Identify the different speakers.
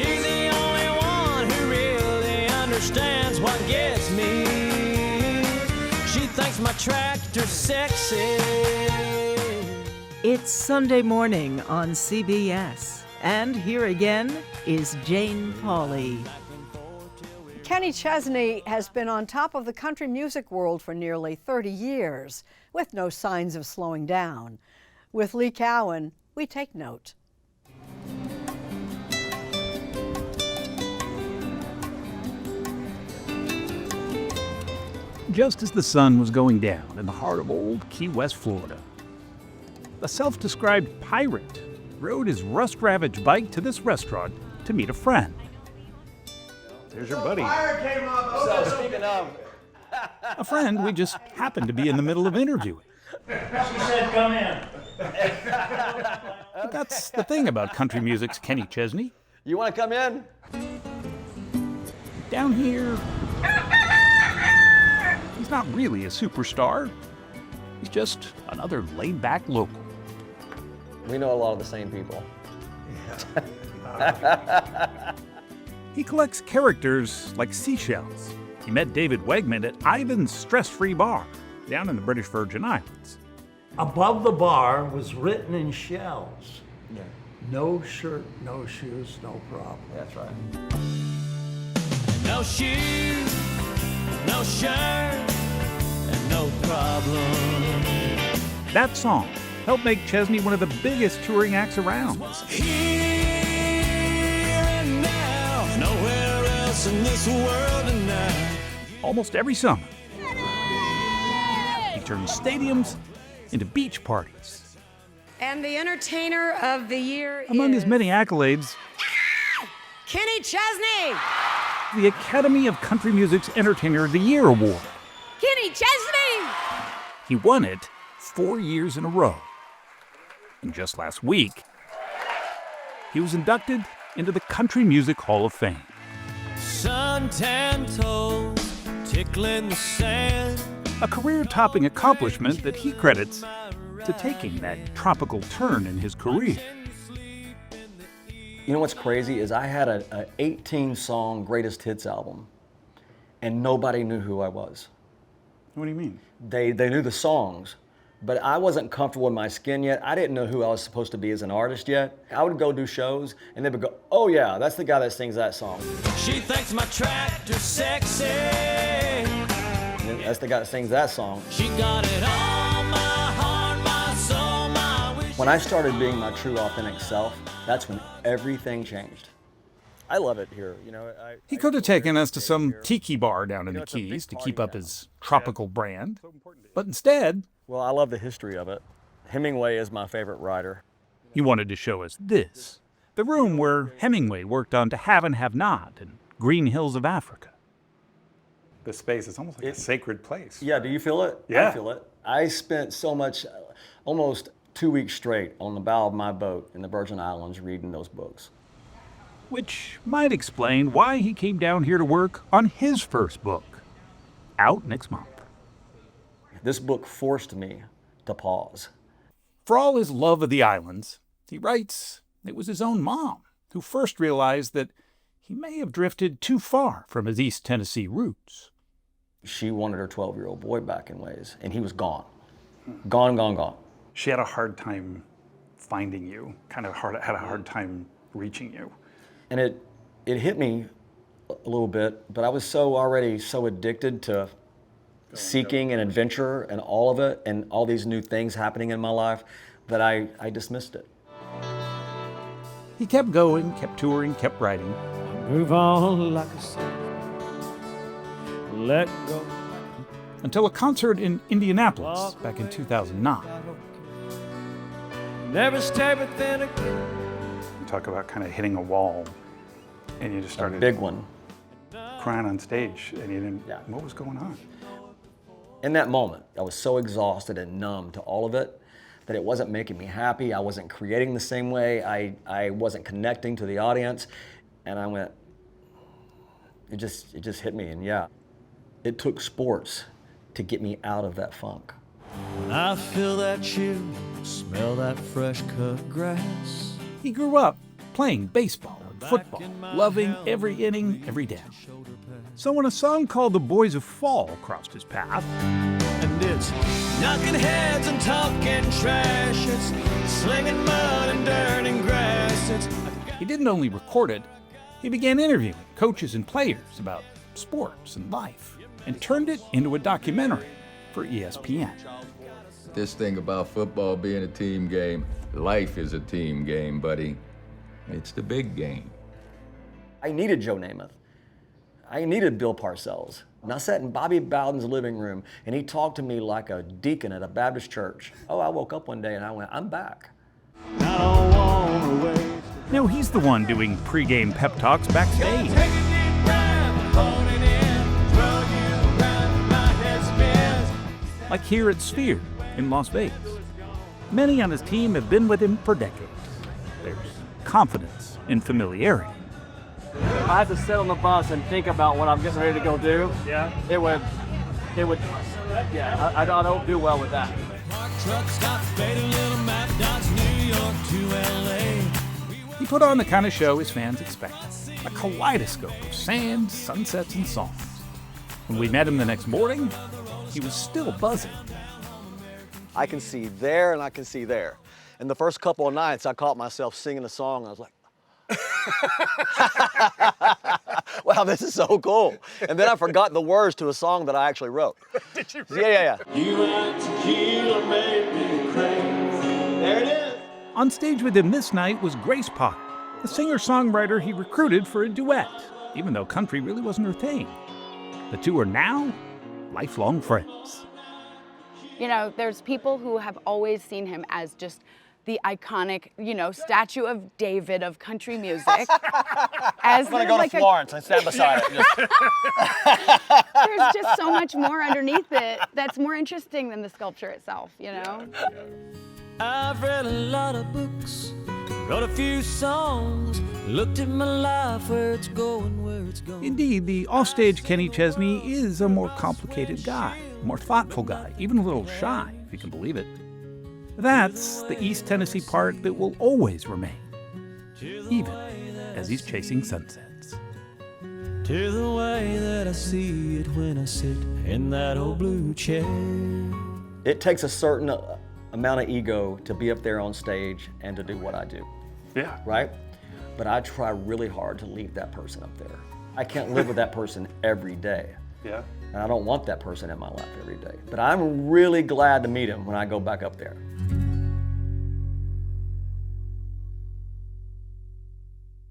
Speaker 1: She's the only one who really understands what gets me. She thinks my tractor's sexy.
Speaker 2: It's Sunday morning on CBS, and here again is Jane Pauley.
Speaker 3: Kenny Chesney has been on top of the country music world for nearly 30 years, with no signs of slowing down. With Lee Cowan, we take note.
Speaker 4: Just as the sun was going down in the heart of old Key West, Florida, a self-described pirate rode his rust-ravaged bike to this restaurant to meet a friend. There's your buddy.
Speaker 5: Fire came up. So speaking of,
Speaker 4: A friend we just happened to be in the middle of interviewing.
Speaker 5: she said, "Come in."
Speaker 4: But that's the thing about country music's Kenny Chesney.
Speaker 5: You want to come in?
Speaker 4: Down here, he's not really a superstar. He's just another laid-back local.
Speaker 5: We know a lot of the same people.
Speaker 4: He collects characters like seashells. He met David Wegman at Ivan's Stress-Free Bar down in the British Virgin Islands.
Speaker 6: Above the bar was written in shells.
Speaker 5: Yeah,
Speaker 6: No shirt, no shoes, no problem.
Speaker 5: that's right.
Speaker 1: No shoes, no shirt, and no problem.
Speaker 4: That song helped make Chesney one of the biggest touring acts around.
Speaker 1: Here and now, nowhere else in this world tonight.
Speaker 4: Almost every summer, he turned stadiums into beach parties.
Speaker 7: And the entertainer of the year
Speaker 4: Among
Speaker 7: is
Speaker 4: his many accolades,
Speaker 7: Kenny Chesney.
Speaker 4: the Academy of Country Music's Entertainer of the Year award.
Speaker 7: Kenny Chesney.
Speaker 4: He won it 4 years in a row. And just last week, he was inducted into the Country Music Hall of Fame.
Speaker 1: Suntan toes, tickling the sand.
Speaker 4: A career-topping accomplishment that he credits to taking that tropical turn in his career.
Speaker 5: You know what's crazy is I had a 18-song greatest hits album, and nobody knew who I was.
Speaker 4: What do you mean?
Speaker 5: They knew the songs, but I wasn't comfortable in my skin yet. I didn't know who I was supposed to be as an artist yet. I would go do shows, and they would go, "Oh yeah, that's the guy that sings that song.
Speaker 1: She thinks my tractor's sexy.
Speaker 5: And then that's the guy that sings that song."
Speaker 1: She got it all, my heart, my soul, my wish.
Speaker 5: When I started being my true, authentic self, that's when everything changed. I love it here. You know,
Speaker 4: He could have taken us to some tiki bar down in the Keys to keep up his tropical brand, but instead,
Speaker 5: Well, I love the history of it. Hemingway is my favorite writer.
Speaker 4: he wanted to show us this, the room where Hemingway worked on To Have and Have Not and Green Hills of Africa.
Speaker 8: The space is almost like a sacred place.
Speaker 5: Yeah, do you feel it?
Speaker 8: Yeah.
Speaker 5: I feel it. I spent so much, almost 2 weeks straight on the bow of my boat in the Virgin Islands reading those books.
Speaker 4: Which might explain why he came down here to work on his first book, out next month.
Speaker 5: This book forced me to pause.
Speaker 4: For all his love of the islands, he writes it was his own mom who first realized that he may have drifted too far from his East Tennessee roots.
Speaker 5: She wanted her 12-year-old boy back in ways, and he was gone. Gone, gone, gone.
Speaker 8: She had a hard time finding you, had a hard time reaching you.
Speaker 5: And it hit me a little bit, but I was already so addicted to seeking and adventure and all of it and all these new things happening in my life that I dismissed it.
Speaker 4: He kept going, kept touring, kept writing,
Speaker 1: Move on like a sailor. Let go.
Speaker 4: until a concert in Indianapolis back in 2009.
Speaker 1: Never stay within a.
Speaker 8: You talk about kind of hitting a wall, and you just
Speaker 5: A
Speaker 8: started
Speaker 5: big one.
Speaker 8: crying on stage, and you didn't.
Speaker 5: Yeah.
Speaker 8: What was going on?
Speaker 5: In that moment, I was so exhausted and numb to all of it that it wasn't making me happy. I wasn't creating the same way. I wasn't connecting to the audience. And I went, it just hit me. And yeah, it took sports to get me out of that funk.
Speaker 1: When I feel that chill, smell that fresh cut grass.
Speaker 4: He grew up playing baseball in football, loving every inning, every down. So when a song called The Boys of Fall crossed his path,
Speaker 1: And it's knocking heads and talking trash. It's slinging mud and dirt and grass. It's
Speaker 4: he didn't only record it, he began interviewing coaches and players about sports and life, and turned it into a documentary for ESPN.
Speaker 9: This thing about football being a team game, life is a team game, buddy. It's the big game.
Speaker 5: I needed Joe Namath. I needed Bill Parcells. And I sat in Bobby Bowden's living room, and he talked to me like a deacon at a Baptist church. Oh, I woke up one day and I went, I'm back.
Speaker 1: I don't wanna waste.
Speaker 4: Now he's the one doing pregame pep talks backstage.
Speaker 1: Take a deep breath, hold it in, throw you around, my head spins.
Speaker 4: Like here at Sphere in Las Vegas. Many on his team have been with him for decades. There's confidence in familiarity.
Speaker 10: If I had to sit on the bus and think about what I'm getting ready to go do, it would, I don't do well with that.
Speaker 1: Park truck stop, faded little map dots, New York to LA.
Speaker 4: He put on the kind of show his fans expect, a kaleidoscope of sand, sunsets, and songs. When we met him the next morning, he was still buzzing.
Speaker 11: I can see there and I can see there. And the first couple of nights, I caught myself singing a song. I was like, wow, this is so cool. And then I forgot the words to a song that I actually wrote.
Speaker 1: Did you
Speaker 11: really? Yeah.
Speaker 1: You and tequila made me crazy. There it is.
Speaker 4: On stage with him this night was Grace Potter, the singer-songwriter he recruited for a duet, even though country really wasn't her thing. The two are now lifelong friends.
Speaker 12: You know, there's people who have always seen him as just the iconic, statue of David of country music.
Speaker 11: I'm gonna go to Florence and stand beside it.
Speaker 12: There's just so much more underneath it that's more interesting than the sculpture itself,
Speaker 1: I've read a lot of books, wrote a few songs, looked at my life, where it's going, where it's going.
Speaker 4: Indeed, the offstage Kenny Chesney is a more complicated guy, a more thoughtful guy, even a little shy, if you can believe it. That's the East Tennessee part that will always remain, even as he's chasing sunsets.
Speaker 1: To the way that I see it when I sit in that old blue chair.
Speaker 5: It takes a certain amount of ego to be up there on stage and to do what I do.
Speaker 8: Yeah.
Speaker 5: Right? But I try really hard to leave that person up there. I can't live with that person every day.
Speaker 8: Yeah.
Speaker 5: And I don't want that person in my life every day. But I'm really glad to meet him when I go back up there.